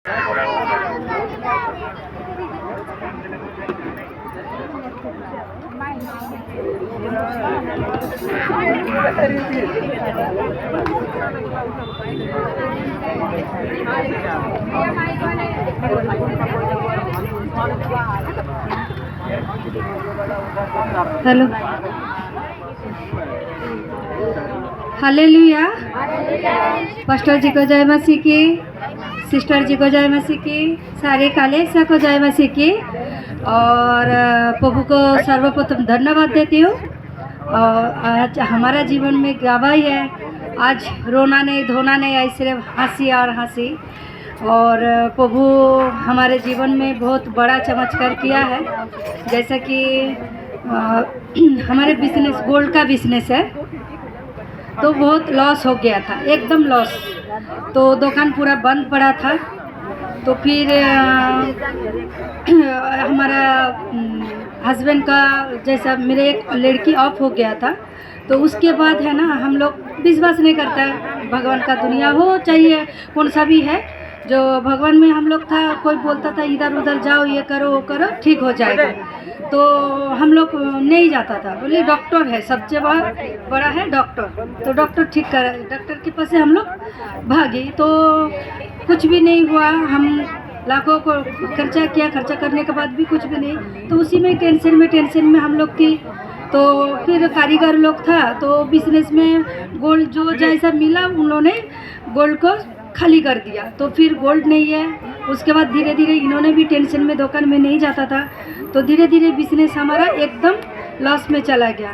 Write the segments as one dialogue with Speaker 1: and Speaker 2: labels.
Speaker 1: Hello, hallelujah. Pastor जी को जय मसीह की, सिस्टर जी को जय मसीह की, सारे कलीसिया को जय मसीह की। और प्रभु को सर्वप्रथम धन्यवाद देती हूँ। और आज हमारा जीवन में गवाही है, आज रोना नहीं धोना नहीं, आई सिर्फ हंसी और हंसी। और प्रभु हमारे जीवन में बहुत बड़ा चमत्कार किया है। जैसा कि हमारे बिजनेस गोल्ड का बिजनेस है, तो बहुत लॉस हो गया था, एकदम लॉस। तो दुकान पूरा बंद पड़ा था। तो फिर हमारा हस्बैंड का जैसा मेरे एक लड़की ऑफ हो गया था। तो उसके बाद है ना, हम लोग विश्वास नहीं करता है, भगवान का दुनिया हो चाहिए कौन सा भी है, जो भगवान में हम लोग था। कोई बोलता था इधर उधर जाओ, ये करो वो करो, ठीक हो जाएगा। तो हम लोग नहीं जाता था, बोले डॉक्टर है, सबसे बड़ा है डॉक्टर, तो डॉक्टर ठीक कर, डॉक्टर के पास से हम लोग भागे। तो कुछ भी नहीं हुआ, हम लाखों को खर्चा किया, खर्चा करने के बाद भी कुछ भी नहीं। तो उसी में टेंशन में हम लोग थी। तो फिर कारीगर लोग था, तो बिजनेस में गोल्ड जो जैसा मिला उन्होंने गोल्ड को खाली कर दिया। तो फिर गोल्ड नहीं है। उसके बाद धीरे धीरे इन्होंने भी टेंशन में दुकान में नहीं जाता था, तो धीरे धीरे बिजनेस हमारा एकदम लॉस में चला गया।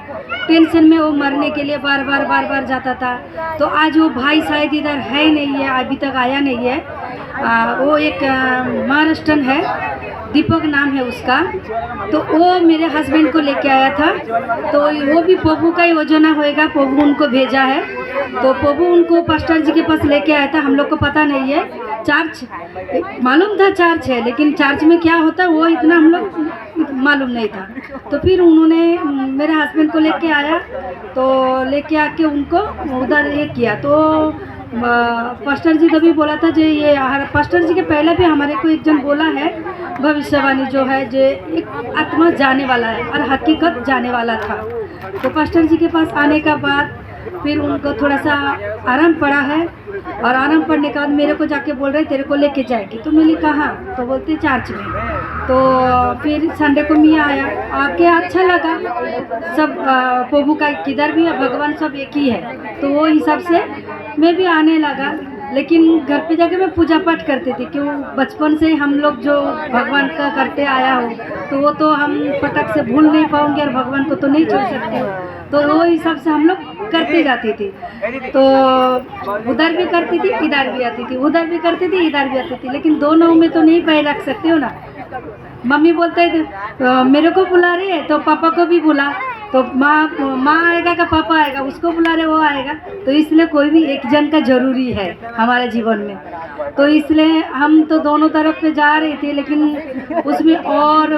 Speaker 1: टेंशन में वो मरने के लिए बार बार जाता था। तो आज वो भाई शायद इधर है ही नहीं है, अभी तक आया नहीं है। वो एक महाराष्ट्रन है, दीपक नाम है उसका। तो वो मेरे हस्बैंड को लेके आया था। तो वो भी प्रभु का ही योजना होएगा, प्रभु उनको भेजा है। तो प्रभु उनको पास्टर जी के पास लेके आया था। हम लोग को पता नहीं है, चर्च मालूम था चर्च है, लेकिन चर्च में क्या होता है वो इतना हम लोग मालूम नहीं था। तो फिर उन्होंने मेरे हस्बैंड को लेके आया, तो लेके आके उनको उधर ये किया। तो पास्टर जी तभी बोला था जो ये पास्टर जी के पहले भी हमारे को एक जन बोला है, भविष्यवाणी जो है जो एक आत्मा जाने वाला है और हकीकत जाने वाला था। तो पास्टर जी के पास आने का बाद फिर उनको थोड़ा सा आराम पड़ा है। और आराम पड़ने के बाद मेरे को जाके बोल रहे तेरे को लेके जाएगी। तो मैंने कहा, तो बोलते चर्च में। तो फिर संडे को मैं आया, आके अच्छा लगा। सब प्रभु का किधर भी है, भगवान सब एक ही है। तो वो हिसाब से मैं भी आने लगा। लेकिन घर पे जाके मैं पूजा पाठ करती थी, क्यों बचपन से हम लोग जो भगवान का करते आया हो, तो वो तो हम फटक से भूल नहीं पाऊंगे और भगवान को तो नहीं छोड़ सकते। तो वो हिसाब से हम लोग करते जाती थी। तो उधर भी करती थी, इधर भी आती थी, उधर भी करती थी, इधर भी आती थी। लेकिन दोनों में तो नहीं पैर रख सकते हो ना। मम्मी बोलते थे मेरे को बुला रही है तो पापा को भी बुला। तो माँ आएगा का पापा आएगा, उसको बुला रहे वो आएगा। तो इसलिए कोई भी एक जन का जरूरी है हमारे जीवन में। तो इसलिए हम तो दोनों तरफ पे जा रहे थे, लेकिन उसमें और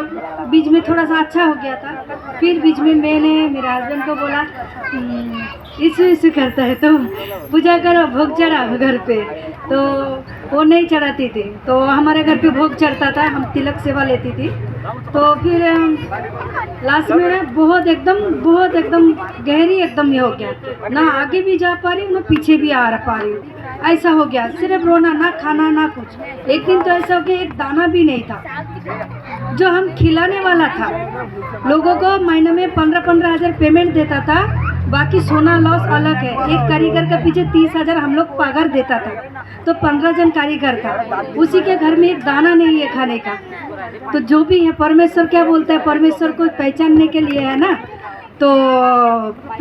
Speaker 1: बीच में थोड़ा सा अच्छा हो गया था। फिर बीच में मैंने मेरे हस्बैंड को बोला इसे करता है तो पूजा करो, भोग चढ़ाओ घर पे। तो वो नहीं चढ़ाती थी। तो हमारे घर पे भोग चढ़ता था, हम तिलक सेवा लेती थी। तो फिर लास्ट में बहुत एकदम गहरी एकदम ये हो गया, ना आगे भी जा पा रही हूँ ना पीछे भी आ पा रही हूँ। ऐसा हो गया, सिर्फ रोना, ना खाना ना कुछ। एक दिन तो ऐसा हो गया, एक दाना भी नहीं था जो हम खिलाने वाला था। लोगों को महीने में 15-15 हज़ार पेमेंट देता था, बाकी सोना लॉस अलग है। एक कारीगर का पीछे 30,000 हम लोग पगार देता था। तो 15 जन कारीगर था, उसी के घर में एक दाना नहीं है खाने का। तो जो भी है परमेश्वर क्या बोलता है, परमेश्वर को पहचानने के लिए है ना, तो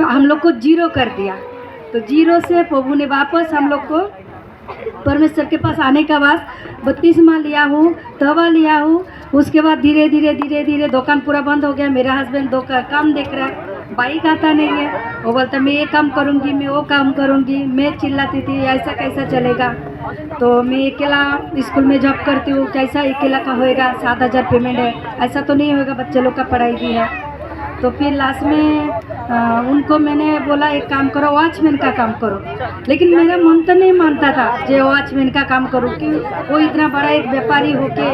Speaker 1: हम लोग को जीरो कर दिया। तो जीरो से प्रभु ने वापस हम लोग को परमेश्वर के पास आने का बाद बत्तीसवां लिया हूँ, तवा लिया हूँ। उसके बाद धीरे धीरे दुकान पूरा बंद हो गया। मेरा हस्बैंड दो का काम देख रहा है, बाइक आता नहीं है। वो बोलता मैं ये काम करूँगी, मैं वो काम करूँगी। मैं चिल्लाती थी ऐसा कैसा चलेगा। तो मैं अकेला स्कूल में जॉब करती हूँ, कैसा अकेला का होएगा, 7,000 पेमेंट है, ऐसा तो नहीं होएगा, बच्चे लोग का पढ़ाई भी है। तो फिर लास्ट में उनको मैंने बोला एक काम करो, वॉचमैन का काम करो। लेकिन मेरा मन तो नहीं मानता था जो वॉचमैन का काम करूँ, कि वो इतना बड़ा एक व्यापारी होके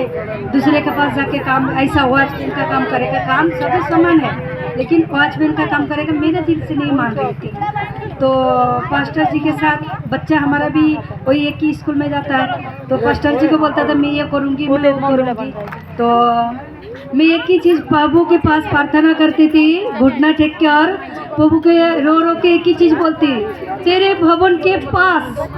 Speaker 1: दूसरे के पास जाके काम, ऐसा वॉचमैन का काम करेगा। काम सभी समान है, लेकिन वॉचमैन का काम करेगा, मेरे दिल से नहीं मान रही थी। तो पास्टर जी के साथ बच्चा हमारा भी वही एक ही स्कूल में जाता है, तो पास्टर जी को बोलता था मैं ये करूँगी, मैं वो करूँगी। तो मैं एक ही चीज़ प्रभु के पास प्रार्थना करती थी, घुटना टेक के, और प्रभु के रो रो के एक ही चीज़ बोलती, तेरे भवन के पास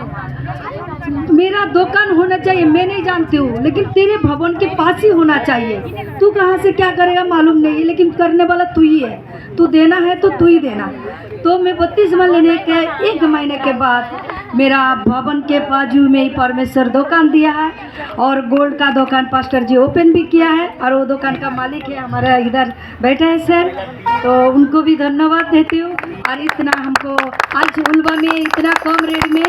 Speaker 1: मेरा दुकान होना चाहिए। मैं नहीं जानती हूँ, लेकिन तेरे भवन के पास ही होना चाहिए। तू कहाँ से क्या करेगा मालूम नहीं है, लेकिन करने वाला तू ही है। तू देना है तो तू ही देना। तो मैं बपतिस्मा लेने के 1 महीने के बाद मेरा भवन के बाजू में ही परमेश्वर दुकान दिया है, और गोल्ड का दुकान पास्टर जी ओपन भी किया है, और वो दुकान का मालिक है हमारा इधर बैठा है सर, तो उनको भी धन्यवाद देती हूँ। और इतना हमको आज उल्वा में इतना कम रेट में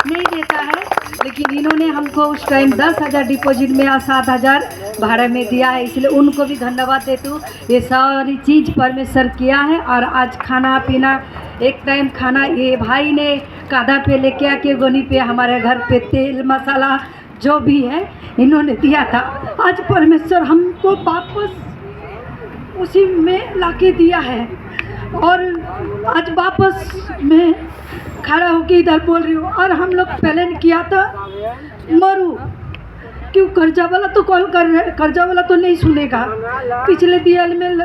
Speaker 1: नहीं देता है, लेकिन इन्होंने हमको उस टाइम 10,000 डिपॉजिट में और 7,000 भाड़े में दिया है, इसलिए उनको भी धन्यवाद देती हूँ। ये सारी चीज़ परमेश्वर किया है। और आज खाना पीना, एक टाइम खाना ये भाई ने कादा पे लेके आके गोनी पे हमारे घर पे तेल मसाला जो भी है इन्होंने दिया था। आज परमेश्वर हमको वापस उसी में लाके दिया है, और आज वापस मैं खड़ा होके इधर बोल रही हूँ। और हम लोग प्लान किया था मरू, क्यों कर्जा वाला तो कॉल कर रहे, कर्जा वाला तो नहीं सुनेगा। पिछले दिवाली में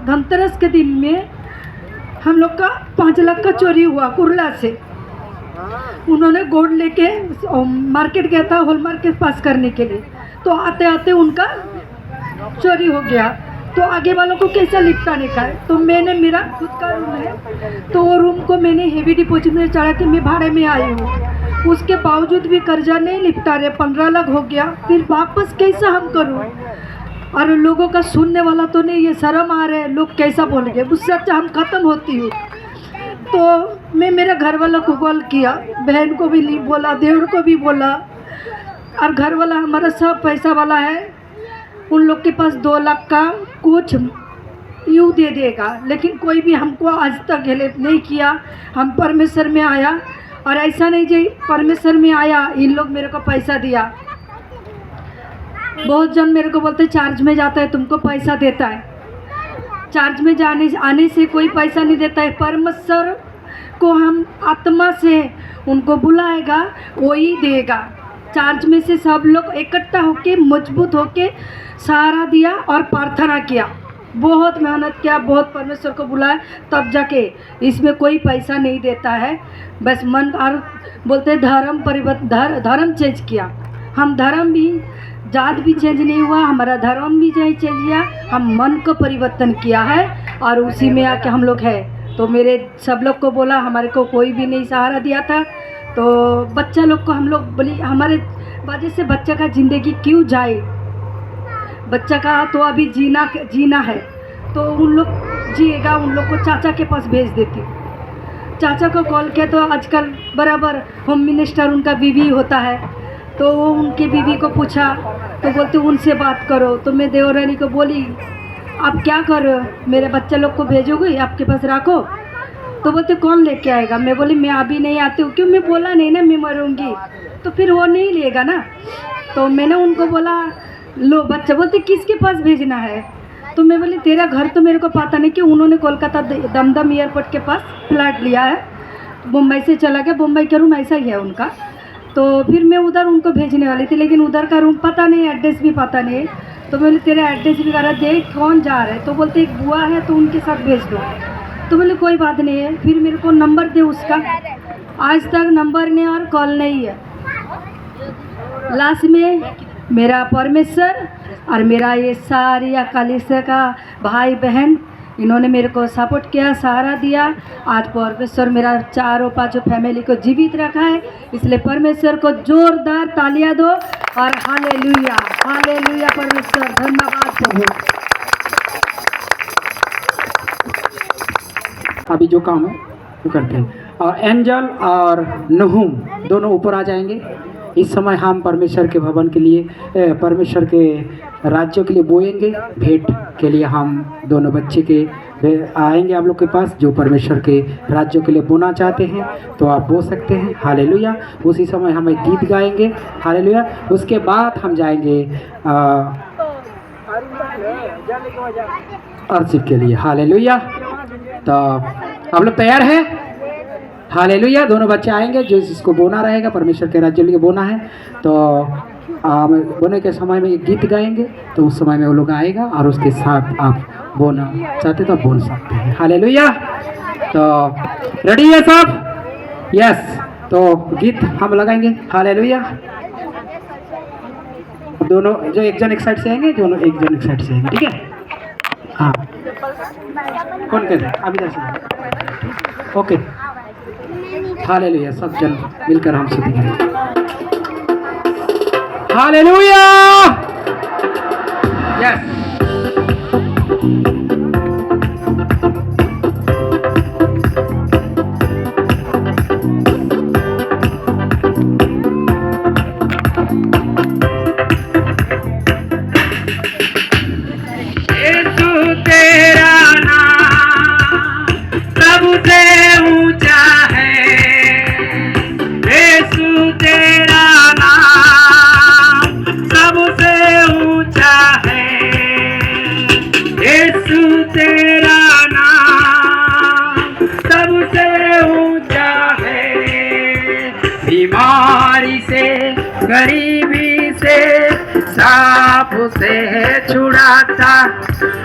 Speaker 1: धनतेरस के दिन में हम लोग का 5 लाख का चोरी हुआ कुरला से। उन्होंने गोल्ड लेके मार्केट गया था हॉलमार्क के पास करने के लिए, तो आते आते उनका चोरी हो गया। तो आगे वालों को कैसा निपटाने का है, तो मैंने, मेरा खुद का रूम है, तो वो रूम को मैंने हेवी डिपॉजिट में चढ़ा के मैं भाड़े में आई हूँ। उसके बावजूद भी कर्जा नहीं निपटा रहे, 15 लाख हो गया। फिर वापस कैसा हम करूँ, और लोगों का सुनने वाला तो नहीं, ये शर्म आ रहे हैं, लोग कैसा बोल गए, उससे अच्छा हम ख़त्म होती हूँ। तो मैं मेरे घर वालों को कॉल किया, बहन को भी नहीं बोला, देवर को भी बोला, और घर वाला हमारा सब पैसा वाला है, उन लोग के पास 2 लाख का कुछ यूँ दे देगा, लेकिन कोई भी हमको आज तक हेल्प नहीं किया। हम परमेश्वर में आया, और ऐसा नहीं जी परमेश्वर में आया इन लोग मेरे को पैसा दिया। बहुत जन मेरे को बोलते चार्ज में जाता है तुमको पैसा देता है, चार्ज में आने से कोई पैसा नहीं देता है। परमेश्वर को हम आत्मा से उनको बुलाएगा, वही देगा। चार्ज में से सब लोग इकट्ठा होके मजबूत होके सहारा दिया और प्रार्थना किया, बहुत मेहनत किया, बहुत परमेश्वर को बुलाया, तब जाके इसमें कोई पैसा नहीं देता है। बस मन, और बोलते धर्म चेंज किया। हम धर्म भी, जात भी चेंज नहीं हुआ, हमारा धर्म भी नहीं चेंज किया, हम मन को परिवर्तन किया है, और उसी में आके हम लोग है। तो मेरे सब लोग को बोला, हमारे को कोई भी नहीं सहारा दिया था। तो बच्चा लोग को हम लोग बोली, हमारे वजह से बच्चा का ज़िंदगी क्यों जाए, बच्चा का तो अभी जीना है, तो उन लोग जिएगा, उन लोग को चाचा के पास भेज देती। चाचा को कॉल किया, तो आजकल बराबर होम मिनिस्टर उनका बीवी होता है, तो वो उनके बीवी को पूछा, तो बोलते उनसे बात करो। तो मैं देवरानी को बोली, आप क्या करो, मेरे बच्चे लोग को भेजोगे, आपके पास रखो। तो बोलते कौन लेके आएगा। मैं बोली मैं अभी नहीं आती हूँ, क्यों, मैं बोला नहीं ना मैं मरूँगी, तो फिर वो नहीं लेगा ना। तो मैंने उनको बोला लो बच्चा। बोलते किसके पास भेजना है। तो मैं बोली तेरा घर तो मेरे को पता नहीं, कि उन्होंने कोलकाता दमदम एयरपोर्ट के पास फ्लैट लिया है, मुंबई से चला गया, मुंबई का रूम ऐसा ही है उनका। तो फिर मैं उधर उनको भेजने वाली थी, लेकिन उधर का रूम पता नहीं, एड्रेस भी पता नहीं। तो बोले तेरा एड्रेस वगैरह दे, कौन जा रहा है। तो बोलते एक बुआ है, तो उनके साथ भेज दो। तो बोले कोई बात नहीं है। फिर मेरे को नंबर दे उसका, आज तक नंबर नहीं और कॉल नहीं है। लास्ट में मेरा परमेश्वर और मेरा ये सारी अकालिसा का भाई बहन, इन्होंने मेरे को सपोर्ट किया, सहारा दिया। आज परमेश्वर मेरा 4-5 फैमिली को जीवित रखा है, इसलिए परमेश्वर को जोरदार तालियां दो और हालेलुया, हालेलुया परमेश्वर, धन्यवाद प्रभु।
Speaker 2: अभी जो काम है वो करते हैं, और एंजल और नहुम दोनों ऊपर आ जाएंगे। इस समय हम परमेश्वर के भवन के लिए, परमेश्वर के राज्य के लिए बोएंगे। भेंट के लिए हम दोनों बच्चे के वे आएंगे आप लोग के पास, जो परमेश्वर के राज्यों के लिए बोना चाहते हैं तो आप बो सकते हैं। हालेलुया। उसी समय हम एक गीत गाएंगे। हालेलुया। उसके बाद हम जाएंगे अर्शिप के लिए। हालेलुया। तो आप लोग तैयार हैं? हालेलुया। दोनों बच्चे आएंगे, जो जिसको बोना रहेगा, परमेश्वर के राज्य के लिए बोना है, तो बोने के समय में एक गीत गाएंगे, तो उस समय में वो लोग आएगा और उसके साथ आप बोना चाहते तो बोल सकते हैं। हालेलुया। तो रेडी है सब? यस। तो गीत हम लगाएंगे। हालेलुया। दोनों जो एक जन एक साइड से आएंगे, दोनों एक जन एक साइड से आएंगे, ठीक है? हाँ, कौन कहते हैं? आप इधर से। ओके। हालेलुया। सब जन मिलकर हम सुनेंगे। हालेलुया। यस। बीमारी से, गरीबी से, सांप से है छुड़ाता,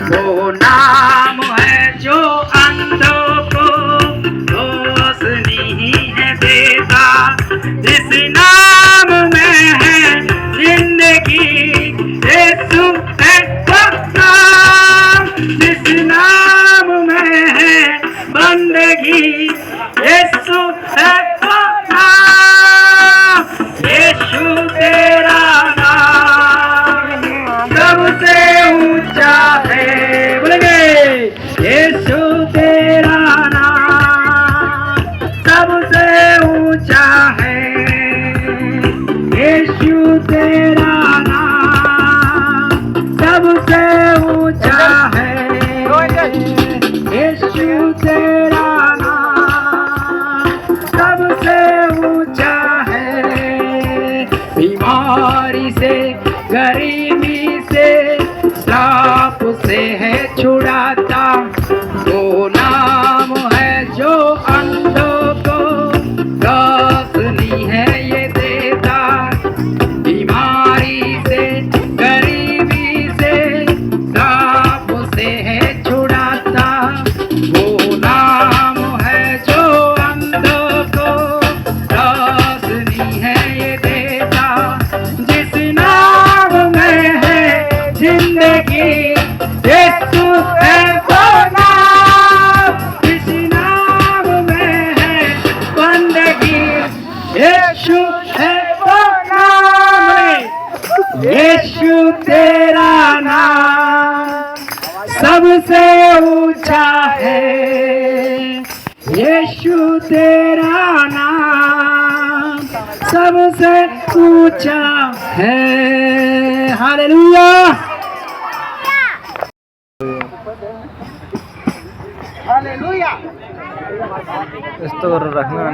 Speaker 2: वो नाम है जो अंधों को रोशनी है देता। जिस नाम में है जिंदगी, यीशु है वो नाम। जिस नाम में है बंदगी, यीशु है वो नाम। यीशु तेरा नाम सबसे ऊंचा है। बोलेंगे, यीशु तेरा नाम सबसे ऊंचा है। यीशु तेरा नाम सबसे ऊंचा है। यीशु तेरा नाम सबसे ऊंचा है। बीमारी से, गरीबी से, सांप से है छुड़ाता, वो नाम है जो अंधों को रोशनी है ये देता। बीमारी से, गरीबी से, सांप से है छुड़ाता, वो नाम है जो अंधों को रोशनी है ये देता। जिस नाम में है जिंदगी, यीशु है वो नाम। जिस नाम में है बंदगी, यीशु है वो नाम। यीशु तेरा नाम सबसे ऊंचा है। यीशु तेरा नाम सबसे ऊंचा है। हालेलुया।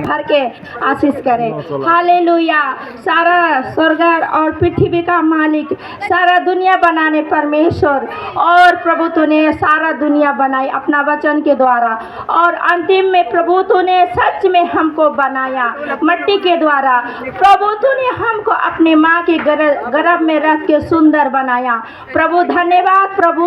Speaker 3: भर के आशीष करें। हालेलुया। सारा स्वर्ग और पृथ्वी का मालिक, सारा दुनिया बनाने परमेश्वर, और प्रभु तूने सारा दुनिया बनाई अपना वचन के द्वारा, और अंतिम में प्रभु तूने सच में हमको बनाया मिट्टी के द्वारा। प्रभु तूने हमको अपने माँ के गर्भ में रख के सुंदर बनाया। प्रभु धन्यवाद प्रभु,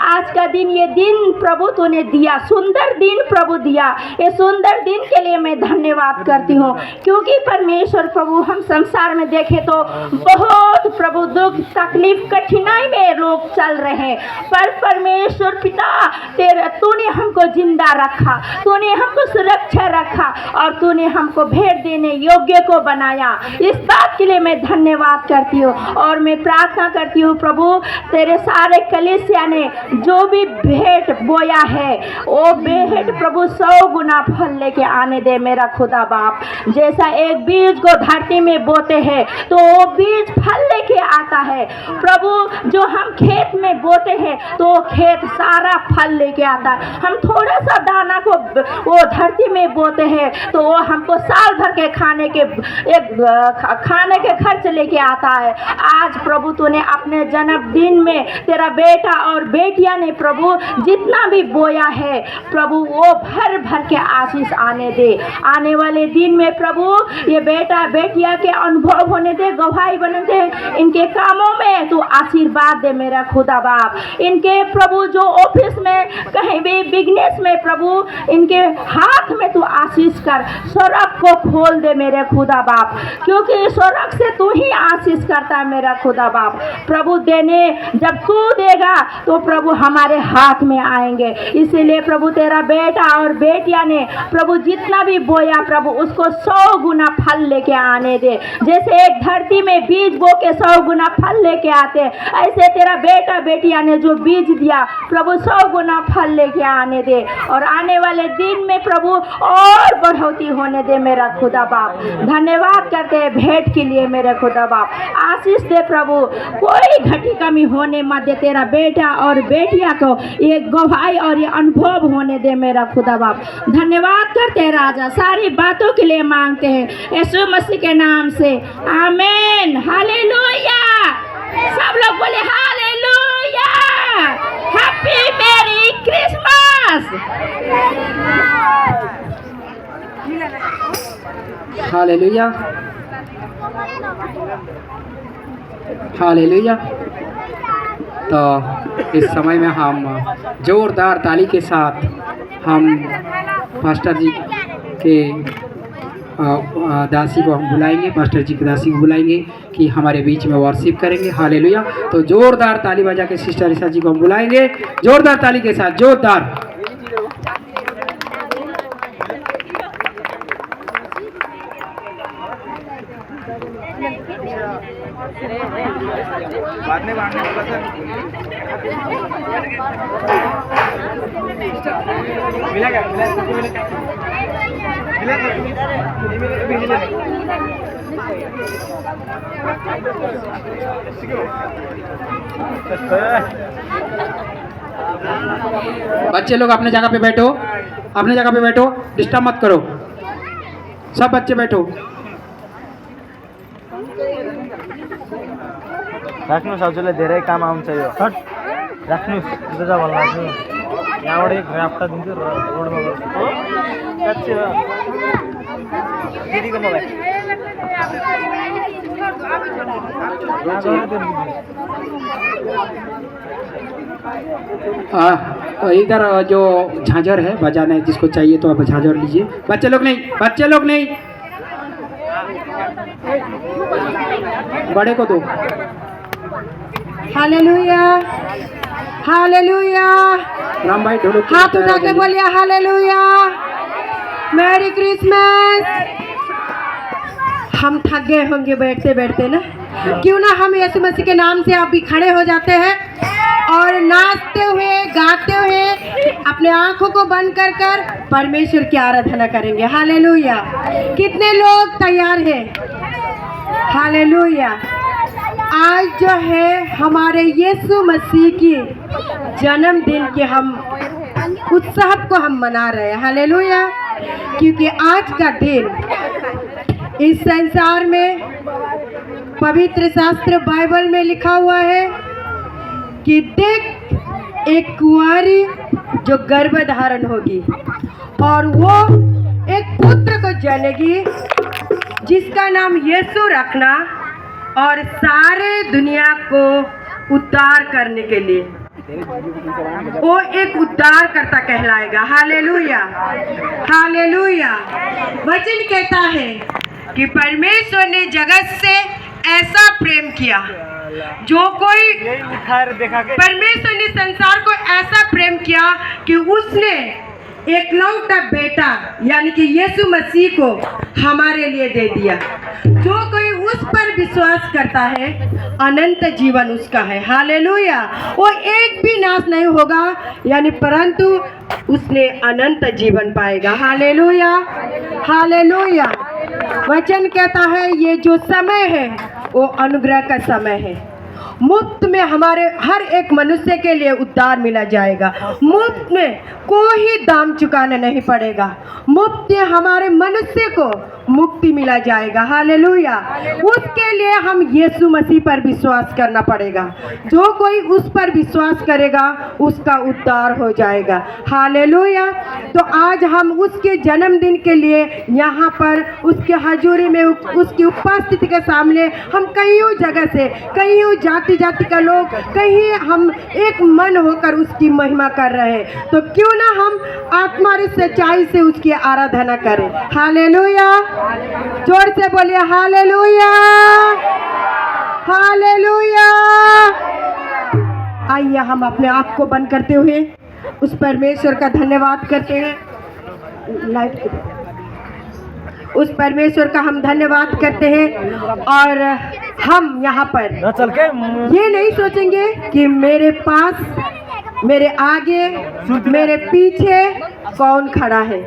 Speaker 3: आज का दिन, ये दिन प्रभु तूने दिया, सुंदर दिन प्रभु दिया। ये सुंदर दिन के लिए मैं धन्यवाद करती हूँ, क्योंकि परमेश्वर प्रभु हम संसार में देखे तो बहुत प्रभु दुख तकलीफ कठिनाई में लोग चल रहे हैं, पर परमेश्वर पिता तेरे तूने हमको जिंदा रखा, तूने हमको सुरक्षा रखा, और तूने हमको भेंट देने योग्य को बनाया। इस बात के लिए मैं धन्यवाद करती हूँ, और मैं प्रार्थना करती हूँ प्रभु तेरे सारे कलीसिया ने जो भी भेंट बोया है, वो भेंट प्रभु 100 गुना फल लेके आने दे मेरा खुदा बाप। जैसा एक बीज को धरती में बोते हैं तो वो बीज फल लेके के आता है। प्रभु जो हम खेत में बोते हैं तो खेत सारा फल लेके आता है। हम थोड़ा सा दाना को वो धरती में बोते हैं तो वो हमको साल भर के खाने के खर्च लेके आता है। आज प्रभु तूने अपने जन्मदिन में तेरा बेटा और बेटियां ने प्रभु जितना भी बोया है प्रभु वो भर भर के आशीष आने दे। आने वाले दिन में प्रभु ये बेटा बेटियां के अनुभव होने दे, गवाही बने दे, इनके कामों में तू आशीर्वाद दे मेरा खुदा बाप। इनके प्रभु जो ऑफिस में कहीं भी बिजनेस में प्रभु इनके हाथ में तू आशीष कर, स्वर्ग को खोल दे मेरे खुदा बाप, क्योंकि स्वर्ग से तू ही आशीष करता है मेरा खुदा बाप। प्रभु देने जब तू देगा तो प्रभु हमारे हाथ में आएंगे। इसीलिए प्रभु तेरा बेटा और बेटियां ने प्रभु जितना भी बोया प्रभु उसको 100 गुना फल लेके आने दे। जैसे एक धरती में बीज बो के 100 गुना फल लेके आते, ऐसे तेरा बेटा बेटियां ने जो बीज दिया प्रभु 100 गुना फल लेके आने दे। और आने वाले दिन में प्रभु और बढ़ोतरी होने दे मेरा खुदा बाप। धन्यवाद करते हैं भेंट के लिए मेरे खुदा बाप। आशीष दे प्रभु, कोई घटी कमी होने मत दे। तेरा बेटा और बेटिया को ये गवाही और ये अनुभव होने दे मेरा खुदा बाप। धन्यवाद करते हैं राजा, सारी बातों के लिए मांगते हैं यीशु मसीह के नाम से, आमीन। हालेलुया। सब लोग बोले हालेलुया। हैप्पी मेरी क्रिसमस।
Speaker 2: Hallelujah, hallelujah. तो इस समय में हम जोरदार ताली के साथ हम पास्टर जी के दासी को हम बुलाएंगे, पास्टर जी की दासी को बुलाएंगे कि हमारे बीच में वर्शिप करेंगे। हालेलुया। तो जोरदार ताली बजा के सिस्टर ईसा जी को हम बुलाएंगे, जोरदार ताली के साथ, जोरदार। बच्चे लोग अपने जगह पे बैठो, अपने जगह पे बैठो, डिस्टर्ब मत करो, सब बच्चे बैठो।
Speaker 4: राख्नुहोस् हजुरलाई धेरै काम आउँछ यो। राख्नुहोस् यता जा भन्नु लाग्यो। यहाँबाट एक राफ्टा दिन्छु र रोडमा गर्छु। साँच्चै हो दिदीको मोबाइल
Speaker 2: इधर जो झांझर है बजाना जिसको चाहिए तो आप झांझर लीजिए। बच्चे लोग नहीं, बच्चे लोग नहीं, बड़े को दो।
Speaker 1: Hallelujah, hallelujah.
Speaker 2: राम भाई ढोलक
Speaker 1: हाथ उठा के बोलिए हालेलुया, मैरी क्रिसमस। हम थक गए होंगे बैठते बैठते ना, क्यों ना हम यीशु मसीह के नाम से आप भी खड़े हो जाते हैं और नाचते हुए गाते हुए अपने आंखों को बंद कर परमेश्वर की आराधना करेंगे। हालेलुया। कितने लोग तैयार हैं? हालेलुया। आज जो है हमारे यीशु मसीह की जन्मदिन के हम उत्सव को हम मना रहे हैं। हालेलुया। क्योंकि आज का दिन इस संसार में पवित्र शास्त्र बाइबल में लिखा हुआ है कि देख एक कुंवारी जो गर्भ धारण होगी और वो एक पुत्र को जनेगी जिसका नाम यीशु रखना, और सारे दुनिया को उद्धार करने के लिए वो एक उद्धार करता कहलाएगा। Hallelujah, hallelujah. वचन कहता है कि परमेश्वर ने जगत से ऐसा प्रेम किया, जो कोई परमेश्वर ने संसार को ऐसा प्रेम किया कि उसने एकलौता बेटा यानी कि यीशु मसीह को हमारे लिए दे दिया। जो कोई उस पर विश्वास करता है अनंत जीवन उसका है। हालेलुया। वो एक भी नाश नहीं होगा यानी परंतु उसने अनंत जीवन पाएगा। Hallelujah, hallelujah. वचन कहता है ये जो समय है
Speaker 5: वो अनुग्रह का समय है। मुफ्त में हमारे हर एक मनुष्य के लिए उद्धार मिला जाएगा। मुफ्त में कोई दाम चुकाना नहीं पड़ेगा। मुफ्त में हमारे मनुष्य को मुक्ति मिला जाएगा। हालेलुया। उसके लिए हम यीशु मसीह पर विश्वास करना पड़ेगा। जो कोई उस पर विश्वास करेगा उसका उद्धार हो जाएगा। हालेलुया। तो आज हम उसके जन्मदिन के लिए यहाँ पर उसके हजूरी में उसकी उपस्थिति के सामने हम कईयों जगह से, कईयों जाति जाति का लोग, कहीं हम एक मन होकर उसकी महिमा कर रहे हैं। तो क्यों ना हम आत्मा और सच्चाई से उसकी आराधना करें। हालेलुया। जोर से बोलिए हालेलुया, हालेलुया। आइए हम अपने आप को बंद करते हुए उस परमेश्वर का धन्यवाद करते हैं। लाइट उस परमेश्वर का हम धन्यवाद करते हैं। और हम यहाँ पर
Speaker 4: ना चल के
Speaker 5: ये नहीं सोचेंगे कि मेरे पास, मेरे आगे, मेरे पीछे कौन खड़ा है।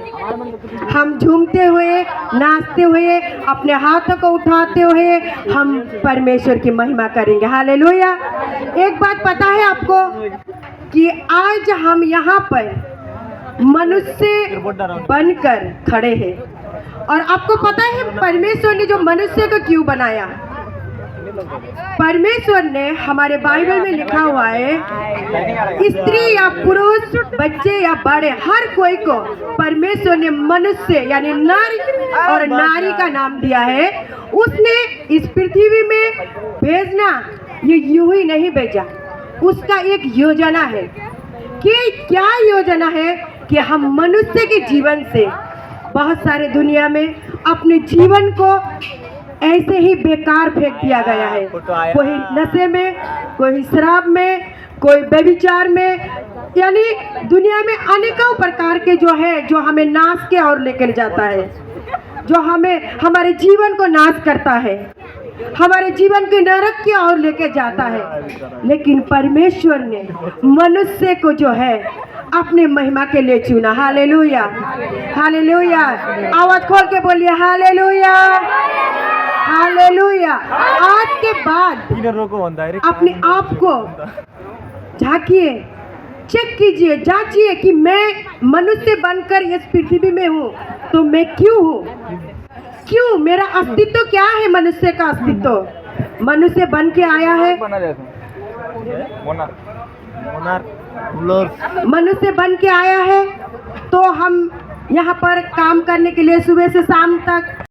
Speaker 5: हम झूमते हुए, नाचते हुए, अपने हाथों को उठाते हुए हम परमेश्वर की महिमा करेंगे। हालेलुया। एक बात पता है आपको कि आज हम यहाँ पर मनुष्य बनकर खड़े हैं। और आपको पता है परमेश्वर ने जो मनुष्य को क्यों बनाया? परमेश्वर ने, हमारे बाइबल में लिखा हुआ है, स्त्री या पुरुष, बच्चे या बड़े, हर कोई को परमेश्वर ने मनुष्य यानी नर और नारी का नाम दिया है। उसने इस पृथ्वी में भेजना ये यूं ही नहीं भेजा। उसका एक योजना है। कि क्या योजना है? कि हम मनुष्य के जीवन से बहुत सारे दुनिया में अपने जीवन को ऐसे ही बेकार फेंक दिया गया है। कोई नशे में, कोई शराब में, कोई व्यभिचार में, यानी दुनिया में अनेकों प्रकार के जो है, जो हमें नाश के ओर लेकर जाता है, जो हमें हमारे जीवन को नाश करता है, हमारे जीवन के नरक की ओर लेके जाता है। लेकिन परमेश्वर ने मनुष्य को जो है अपने महिमा के लिए चुना। Hallelujah, hallelujah. आवाज खोल के बोलिए हालेलुया, हालेलुया। आज के बाद अपने आप को झांकिए, चेक कीजिए, जांचिए कि मैं मनुष्य बनकर इस पृथ्वी में हूँ तो मैं क्यों हूँ? क्यों? मेरा अस्तित्व क्या है? मनुष्य का अस्तित्व मनुष्य बन के आया है। मनुष्य बन के आया है तो हम यहाँ पर काम करने के लिए सुबह से शाम तक